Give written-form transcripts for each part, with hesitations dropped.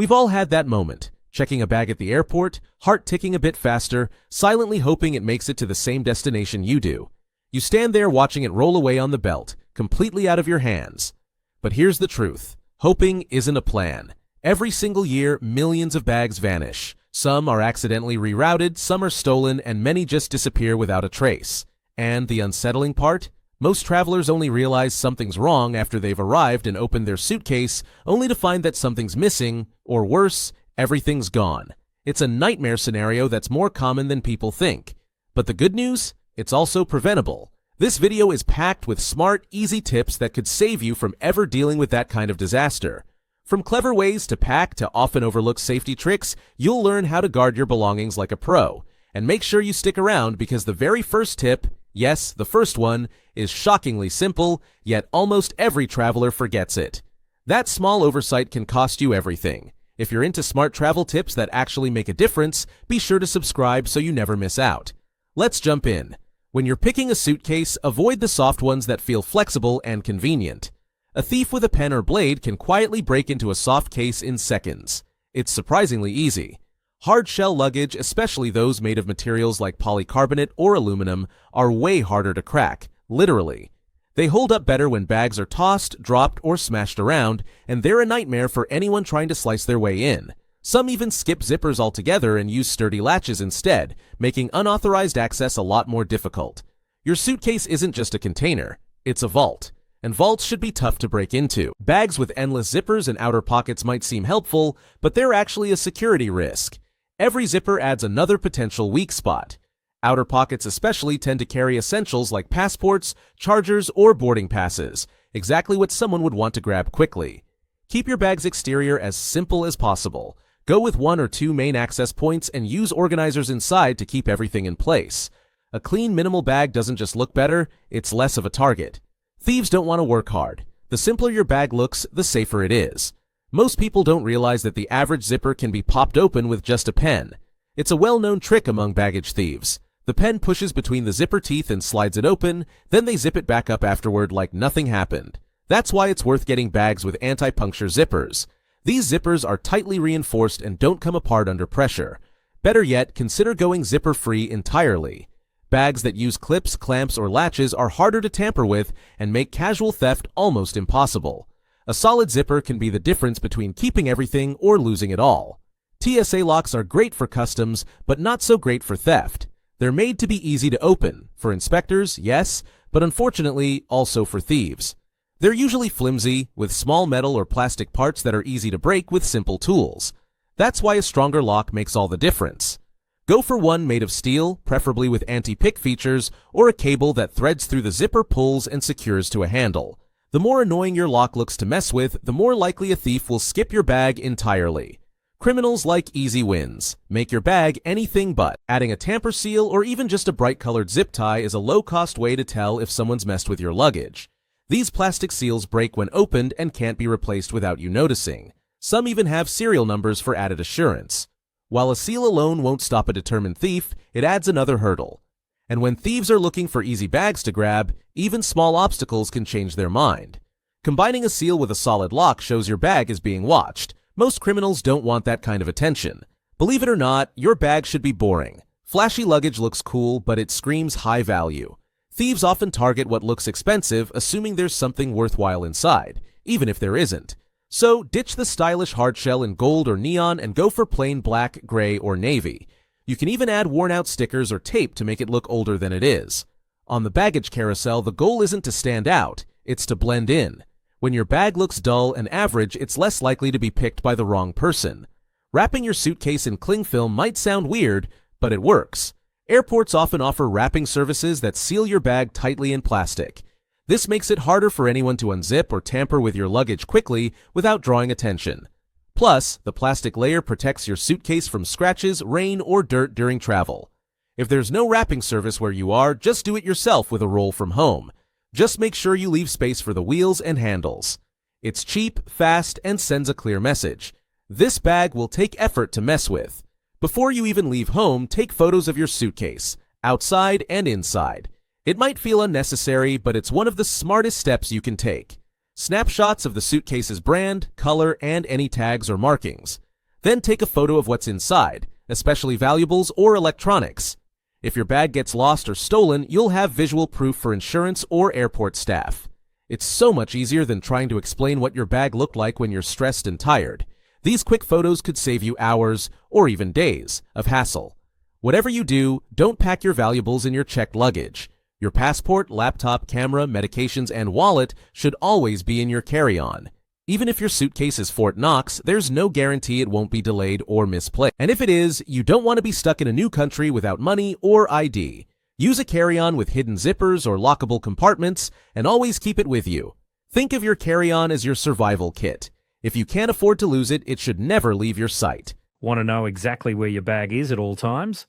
We've all had that moment, checking a bag at the airport, heart ticking a bit faster, silently hoping it makes it to the same destination you do. You stand there watching it roll away on the belt, completely out of your hands. But here's the truth. Hoping isn't a plan. Every single year, millions of bags vanish. Some are accidentally rerouted, some are stolen, and many just disappear without a trace. And the unsettling part? Most travelers only realize something's wrong after they've arrived and opened their suitcase, only to find that something's missing, or worse, everything's gone. It's a nightmare scenario that's more common than people think. But the good news? It's also preventable. This video is packed with smart, easy tips that could save you from ever dealing with that kind of disaster. From clever ways to pack to often overlooked safety tricks, you'll learn how to guard your belongings like a pro. And make sure you stick around because the very first tip, yes, the first one, is shockingly simple, yet almost every traveler forgets it. That small oversight can cost you everything. If you're into smart travel tips that actually make a difference, be sure to subscribe so you never miss out. Let's jump in. When you're picking a suitcase, avoid the soft ones that feel flexible and convenient. A thief with a pen or blade can quietly break into a soft case in seconds. It's surprisingly easy. Hard-shell luggage, especially those made of materials like polycarbonate or aluminum, are way harder to crack, literally. They hold up better when bags are tossed, dropped, or smashed around, and they're a nightmare for anyone trying to slice their way in. Some even skip zippers altogether and use sturdy latches instead, making unauthorized access a lot more difficult. Your suitcase isn't just a container, it's a vault. And vaults should be tough to break into. Bags with endless zippers and outer pockets might seem helpful, but they're actually a security risk. Every zipper adds another potential weak spot. Outer pockets especially tend to carry essentials like passports, chargers, or boarding passes, exactly what someone would want to grab quickly. Keep your bag's exterior as simple as possible. Go with 1 or 2 main access points and use organizers inside to keep everything in place. A clean, minimal bag doesn't just look better, it's less of a target. Thieves don't want to work hard. The simpler your bag looks, the safer it is. Most people don't realize that the average zipper can be popped open with just a pen. It's a well-known trick among baggage thieves. The pen pushes between the zipper teeth and slides it open, then they zip it back up afterward like nothing happened. That's why it's worth getting bags with anti-puncture zippers. These zippers are tightly reinforced and don't come apart under pressure. Better yet, consider going zipper-free entirely. Bags that use clips, clamps, or latches are harder to tamper with and make casual theft almost impossible. A solid zipper can be the difference between keeping everything or losing it all. TSA locks are great for customs, but not so great for theft. They're made to be easy to open. For inspectors, yes, but unfortunately, also for thieves. They're usually flimsy, with small metal or plastic parts that are easy to break with simple tools. That's why a stronger lock makes all the difference. Go for one made of steel, preferably with anti-pick features, or a cable that threads through the zipper, pulls, and secures to a handle. The more annoying your lock looks to mess with, the more likely a thief will skip your bag entirely. Criminals like easy wins. Make your bag anything but. Adding a tamper seal or even just a bright-colored zip tie is a low-cost way to tell if someone's messed with your luggage. These plastic seals break when opened and can't be replaced without you noticing. Some even have serial numbers for added assurance. While a seal alone won't stop a determined thief, it adds another hurdle. And when thieves are looking for easy bags to grab, even small obstacles can change their mind. Combining a seal with a solid lock shows your bag is being watched. Most criminals don't want that kind of attention. Believe it or not, your bag should be boring. Flashy luggage looks cool, but it screams high value. Thieves often target what looks expensive, assuming there's something worthwhile inside, even if there isn't. So, ditch the stylish hardshell in gold or neon and go for plain black, gray, or navy. You can even add worn-out stickers or tape to make it look older than it is. On the baggage carousel, the goal isn't to stand out, it's to blend in. When your bag looks dull and average, it's less likely to be picked by the wrong person. Wrapping your suitcase in cling film might sound weird, but it works. Airports often offer wrapping services that seal your bag tightly in plastic. This makes it harder for anyone to unzip or tamper with your luggage quickly without drawing attention. Plus, the plastic layer protects your suitcase from scratches, rain, or dirt during travel. If there's no wrapping service where you are, just do it yourself with a roll from home. Just make sure you leave space for the wheels and handles. It's cheap, fast, and sends a clear message. This bag will take effort to mess with. Before you even leave home, take photos of your suitcase, outside and inside. It might feel unnecessary, but it's one of the smartest steps you can take. Snapshots of the suitcase's brand, color, and any tags or markings. Then take a photo of what's inside, especially valuables or electronics. If your bag gets lost or stolen, you'll have visual proof for insurance or airport staff. It's so much easier than trying to explain what your bag looked like when you're stressed and tired. These quick photos could save you hours, or even days, of hassle. Whatever you do, don't pack your valuables in your checked luggage. Your passport, laptop, camera, medications, and wallet should always be in your carry-on. Even if your suitcase is Fort Knox, there's no guarantee it won't be delayed or misplaced. And if it is, you don't want to be stuck in a new country without money or ID. Use a carry-on with hidden zippers or lockable compartments, and always keep it with you. Think of your carry-on as your survival kit. If you can't afford to lose it, it should never leave your sight. Want to know exactly where your bag is at all times?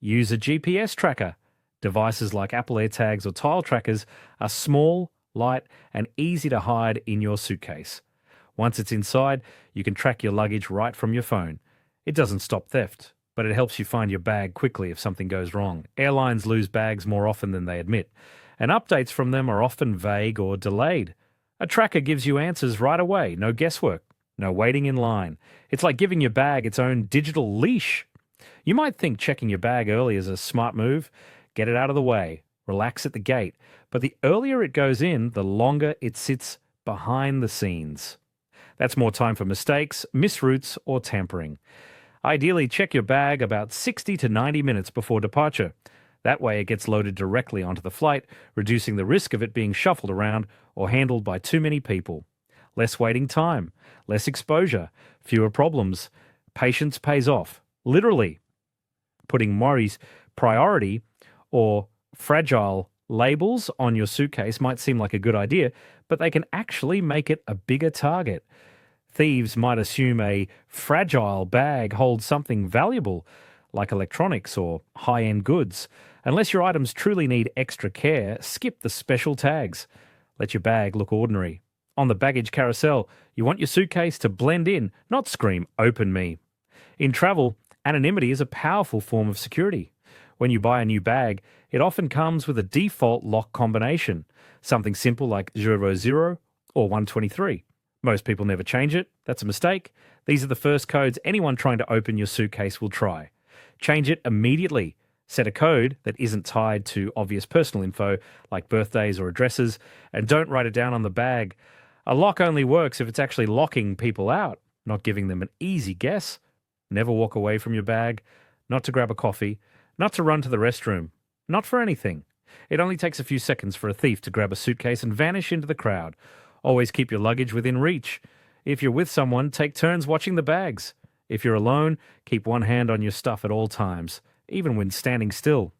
Use a GPS tracker. Devices like Apple AirTags or Tile trackers are small, light, and easy to hide in your suitcase. Once it's inside, you can track your luggage right from your phone. It doesn't stop theft, but it helps you find your bag quickly if something goes wrong. Airlines lose bags more often than they admit, and updates from them are often vague or delayed. A tracker gives you answers right away, no guesswork, no waiting in line. It's like giving your bag its own digital leash. You might think checking your bag early is a smart move. Get it out of the way, relax at the gate, but the earlier it goes in, the longer it sits behind the scenes. That's more time for mistakes, misroutes, or tampering. Ideally, check your bag about 60 to 90 minutes before departure. That way it gets loaded directly onto the flight, reducing the risk of it being shuffled around or handled by too many people. Less waiting time, less exposure, fewer problems. Patience pays off. Literally. Putting Maury's priority or fragile labels on your suitcase might seem like a good idea, but they can actually make it a bigger target. Thieves might assume a fragile bag holds something valuable, like electronics or high-end goods. Unless your items truly need extra care, skip the special tags. Let your bag look ordinary. On the baggage carousel, you want your suitcase to blend in, not scream, "Open me." In travel, anonymity is a powerful form of security. When you buy a new bag, it often comes with a default lock combination, something simple like 00 or 123. Most people never change it. That's a mistake. These are the first codes anyone trying to open your suitcase will try. Change it immediately. Set a code that isn't tied to obvious personal info like birthdays or addresses, and don't write it down on the bag. A lock only works if it's actually locking people out, not giving them an easy guess. Never walk away from your bag, not to grab a coffee, not to run to the restroom, not for anything. It only takes a few seconds for a thief to grab a suitcase and vanish into the crowd. Always keep your luggage within reach. If you're with someone, take turns watching the bags. If you're alone, keep one hand on your stuff at all times, even when standing still.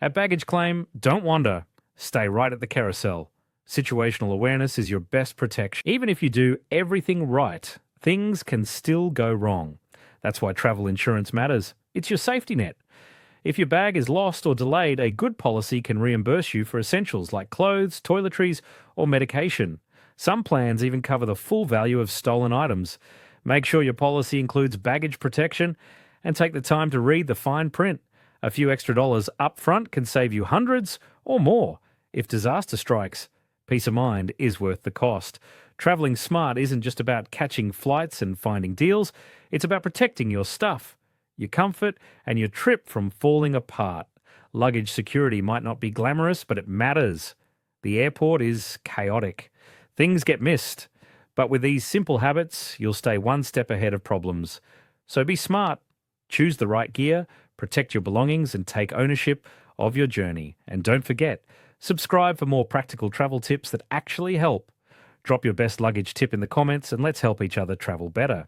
At baggage claim, don't wander. Stay right at the carousel. Situational awareness is your best protection. Even if you do everything right, things can still go wrong. That's why travel insurance matters. It's your safety net. If your bag is lost or delayed, a good policy can reimburse you for essentials like clothes, toiletries, or medication. Some plans even cover the full value of stolen items. Make sure your policy includes baggage protection and take the time to read the fine print. A few extra dollars up front can save you hundreds or more. If disaster strikes, peace of mind is worth the cost. Traveling smart isn't just about catching flights and finding deals. It's about protecting your stuff, your comfort, and your trip from falling apart. Luggage security might not be glamorous, but it matters. The airport is chaotic. Things get missed, but with these simple habits, you'll stay one step ahead of problems. So be smart, choose the right gear, protect your belongings, and take ownership of your journey. And don't forget, subscribe for more practical travel tips that actually help. Drop your best luggage tip in the comments and let's help each other travel better.